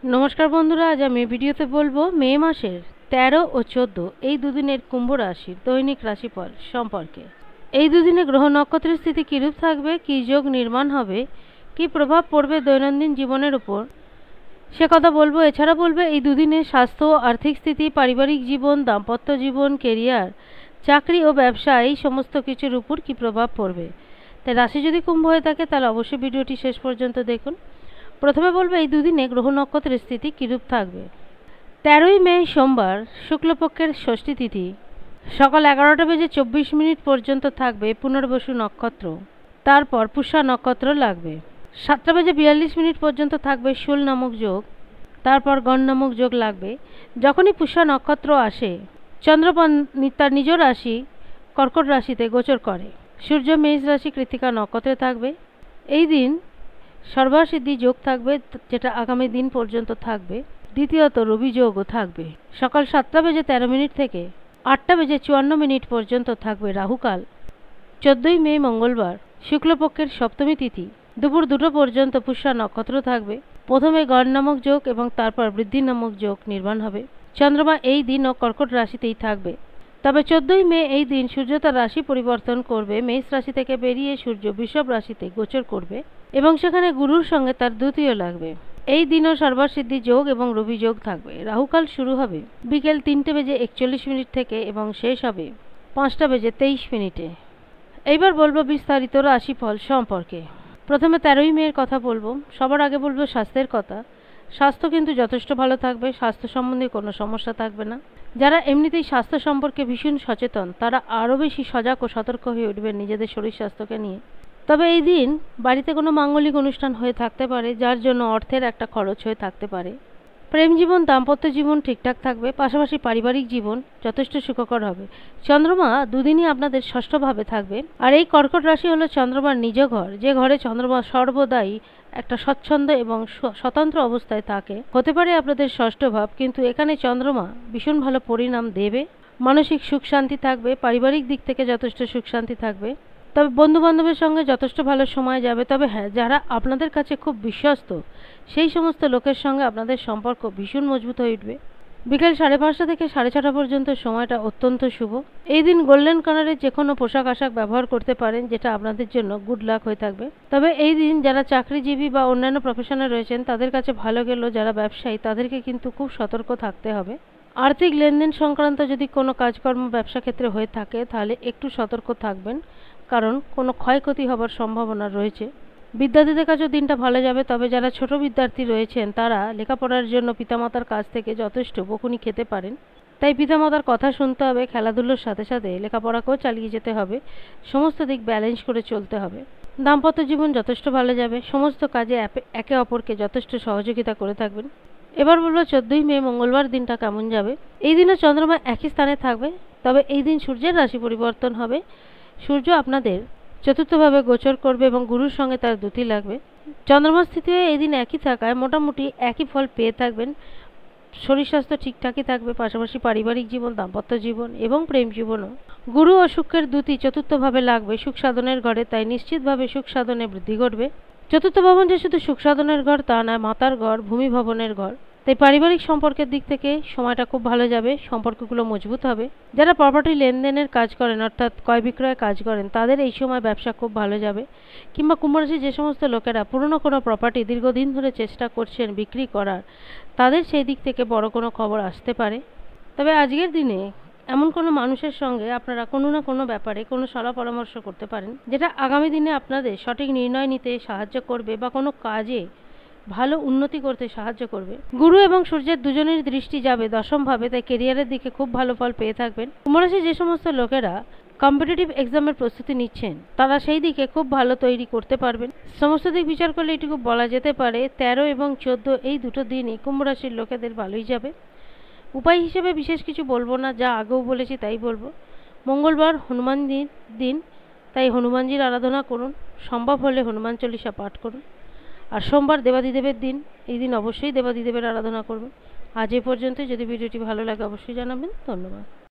নমস্কার বন্ধুরা, আজ আমি ভিডিওতে বলবো মে মাসের 13 ও 14 এই দুদিনের কুম্ভ রাশির দৈনিক রাশিফল সম্পর্কে। এই দুদিনে গ্রহ নক্ষত্রের স্থিতি কিরূপ থাকবে, কী যোগ নির্মাণ হবে, কী প্রভাব পড়বে দৈনন্দিন জীবনের উপর, সে কথা বলবো। এছাড়া বলবো এই দুদিনে স্বাস্থ্য, আর্থিক স্থিতি, পারিবারিক জীবন, দাম্পত্য জীবন, কেরিয়ার, চাকরি ও ব্যবসা এই সমস্ত কিছুর উপর কী প্রভাব পড়বে। তাই রাশি যদি কুম্ভ হয়ে থাকে তাহলে অবশ্যই ভিডিওটি শেষ পর্যন্ত দেখুন। প্রথমে বলবো এই দুদিনে গ্রহ নক্ষত্রের স্থিতি কিরূপ থাকবে। 13ই মে সোমবার, শুক্লপক্ষের ষষ্ঠী তিথি, সকাল 11:24 পর্যন্ত থাকবে পুনর্বসু নক্ষত্র। তারপর পুষ্যা নক্ষত্র লাগবে। 7:42 পর্যন্ত থাকবে শূল নামক যোগ। তারপর গণ নামক যোগ লাগবে। যখনই পুষ্যা নক্ষত্র আসে, চন্দ্র তার নিজ রাশি কর্কট রাশিতে গোচর করে। সূর্য মেষ রাশি কৃত্তিকা নক্ষত্রে থাকবে। এই দিন সর্বসিদ্ধি যোগ থাকবে, যেটা আগামী দিন পর্যন্ত থাকবে। দ্বিতীয়ত রবি যোগও থাকবে। সকাল 7:13 থেকে 8:54 পর্যন্ত থাকবে রাহুকাল। 14ই মে মঙ্গলবার, শুক্লপক্ষের সপ্তমী তিথি, দুপুর 2টো পর্যন্ত পুষ্যা নক্ষত্র থাকবে। প্রথমে গণ নামক যোগ এবং তারপর বৃদ্ধি নামক যোগ নির্মাণ হবে। চন্দ্রমা এই দিনও কর্কট রাশিতেই থাকবে। তবে 14ই মে এই দিন সূর্য তার রাশি পরিবর্তন করবে। মেষ রাশি থেকে বেরিয়ে সূর্য বৃষভ রাশিতে গোচর করবে এবং সেখানে গুরুর সঙ্গে তার দ্বিতীয় লাগবে। এই দিনও সর্বসিদ্ধি যোগ এবং রবি যোগ থাকবে। রাহুকাল শুরু হবে বিকেল 3:41 থেকে এবং শেষ হবে 5:23। এইবার বলবো বিস্তারিত রাশিফল সম্পর্কে। প্রথমে 13ই মের কথা বলবো। সবার আগে বলবো স্বাস্থ্যের কথা। স্বাস্থ্য কিন্তু যথেষ্ট ভালো থাকবে, স্বাস্থ্য সম্বন্ধে কোনো সমস্যা থাকবে না। যারা এমনিতেই স্বাস্থ্য সম্পর্কে ভীষণ সচেতন তারা আরও বেশি সজাগ ও সতর্ক হয়ে উঠবেন নিজেদের শরীর স্বাস্থ্যকে নিয়ে। তবে এই দিন বাড়িতে কোনো মাঙ্গলিক অনুষ্ঠান হয়ে থাকতে পারে, যার জন্য অর্থের একটা খরচ হয়ে থাকতে পারে। প্রেম জীবন, দাম্পত্য জীবন ঠিকঠাক থাকবে, পাশাপাশি পারিবারিক জীবন যথেষ্ট সুখকর হবে। চন্দ্রমা দুদিনই আপনাদের ষষ্ঠভাবে থাকবে। আর এই কর্কট রাশি হলো চন্দ্রমার নিজ ঘর, যে ঘরে চন্দ্রমা সর্বদাই একটা স্বচ্ছন্দ এবং স্বতন্ত্র অবস্থায় থাকে। হতে পারে আপনাদের ষষ্ঠ ভাব, কিন্তু এখানে চন্দ্রমা ভীষণ ভালো পরিণাম দেবে। মানসিক সুখ শান্তি থাকবে, পারিবারিক দিক থেকে যথেষ্ট সুখ শান্তি থাকবে। তবে বন্ধু বান্ধবের সঙ্গে যথেষ্ট ভালো সময় যাবে। তবে হ্যাঁ, যারা আপনাদের কাছে খুব বিশ্বস্ত সেই সমস্ত লোকের সঙ্গে আপনাদের সম্পর্ক ভীষণ মজবুত হয়ে উঠবে। বিকেল 5:30 থেকে 6:30 পর্যন্ত সময়টা অত্যন্ত শুভ। এই দিন গোল্ডেন কালারের যে কোনো পোশাক আশাক ব্যবহার করতে পারেন, যেটা আপনাদের জন্য গুড লাক হয়ে থাকবে। তবে এই দিন যারা চাকরিজীবী বা অন্যান্য প্রফেশনে রয়েছেন তাদের কাছে ভালো গেলেও যারা ব্যবসায়ী তাদেরকে কিন্তু খুব সতর্ক থাকতে হবে। আর্থিক লেনদেন সংক্রান্ত যদি কোনো কাজকর্ম ব্যবসা ক্ষেত্রে হয়ে থাকে তাহলে একটু সতর্ক থাকবেন, কারণ কোনো ক্ষয়ক্ষতি হবার সম্ভাবনা রয়েছে। বিদ্যার্থীদের কাছেও দিনটা ভালো যাবে। তবে যারা ছোট বিদ্যার্থী রয়েছেন তারা লেখাপড়ার জন্য পিতামাতার কাছ থেকে যথেষ্ট বকুনি খেতে পারেন। তাই পিতামাতার কথা শুনতে হবে, খেলাধুলোর সাথে সাথে লেখাপড়াকেও চালিয়ে যেতে হবে, সমস্ত দিক ব্যালেন্স করে চলতে হবে। দাম্পত্য জীবন যথেষ্ট ভালো যাবে, সমস্ত কাজে একে অপরকে যথেষ্ট সহযোগিতা করে থাকবেন। এবার বলবো 14ই মে মঙ্গলবার দিনটা কেমন যাবে। এই দিনও চন্দ্রমা একই স্থানে থাকবে, তবে এই দিন সূর্যের রাশি পরিবর্তন হবে। সূর্য আপনাদের চতুর্থভাবে গোচর করবে এবং গুরুর সঙ্গে তার দ্যুতি লাগবে। চন্দ্রমার স্থিতি এই দিন একই থাকায় মোটামুটি একই ফল পেয়ে থাকবেন। শরীর স্বাস্থ্য ঠিকঠাকই থাকবে, পাশাপাশি পারিবারিক জীবন, দাম্পত্য জীবন এবং প্রেম জীবনও। গুরু ও শুক্রের দ্যুতি চতুর্থভাবে লাগবে সুখ সাধনের ঘরে, তাই নিশ্চিতভাবে সুখ সাধনে বৃদ্ধি ঘটবে। চতুর্থ ভবন যে শুধু সুখ সাধনের ঘর তা নয়, মাতার ঘর, ভূমি ভবনের ঘর। তাই পারিবারিক সম্পর্কের দিক থেকে সময়টা খুব ভালো যাবে, সম্পর্কগুলো মজবুত হবে। যারা প্রপার্টি লেনদেনের কাজ করেন অর্থাৎ ক্রয় বিক্রয়ের কাজ করেন তাদের এই সময় ব্যবসা খুব ভালো যাবে। কিংবা কুম্ভ রাশির যে সমস্ত লোকেরা পুরনো কোনো প্রপার্টি দীর্ঘদিন ধরে চেষ্টা করছেন বিক্রি করার, তাদের সেই দিক থেকে বড় কোনো খবর আসতে পারে। তবে আজকের দিনে এমন কোনো মানুষের সঙ্গে আপনারা কোনো না কোনো ব্যাপারে কোনো সলা পরামর্শ করতে পারেন, যেটা আগামী দিনে আপনাদের সঠিক নির্ণয় নিতে সাহায্য করবে বা কোনো কাজে ভালো উন্নতি করতে সাহায্য করবে। গুরু এবং সূর্যের দুজনের দৃষ্টি যাবে দশমভাবে, তাই কেরিয়ারের দিকে খুব ভালো ফল পেয়ে থাকবেন। কুম্ভ রাশির যে সমস্ত লোকেরা কম্পিটিটিভ এক্সামের প্রস্তুতি নিচ্ছেন তারা সেই দিকে খুব ভালো তৈরি করতে পারবেন। সমস্ত দিক বিচার করলে এটুকু বলা যেতে পারে 13 এবং 14 এই দুটো দিনই কুম্ভ রাশির লোকেদের ভালোই যাবে। উপায় হিসেবে বিশেষ কিছু বলবো না, যা আগেও বলেছি তাই বলবো। মঙ্গলবার হনুমান দিন, তাই হনুমানজির আরাধনা করুন, সম্ভব হলে হনুমান চল্লিশা পাঠ করুন। আর সোমবার দেবাদিদেবের দিন, এই দিন অবশ্যই দেবাদিদেবের আরাধনা করবেন। আজ এ পর্যন্ত। যদি ভিডিওটি ভালো লাগে অবশ্যই জানাবেন। ধন্যবাদ।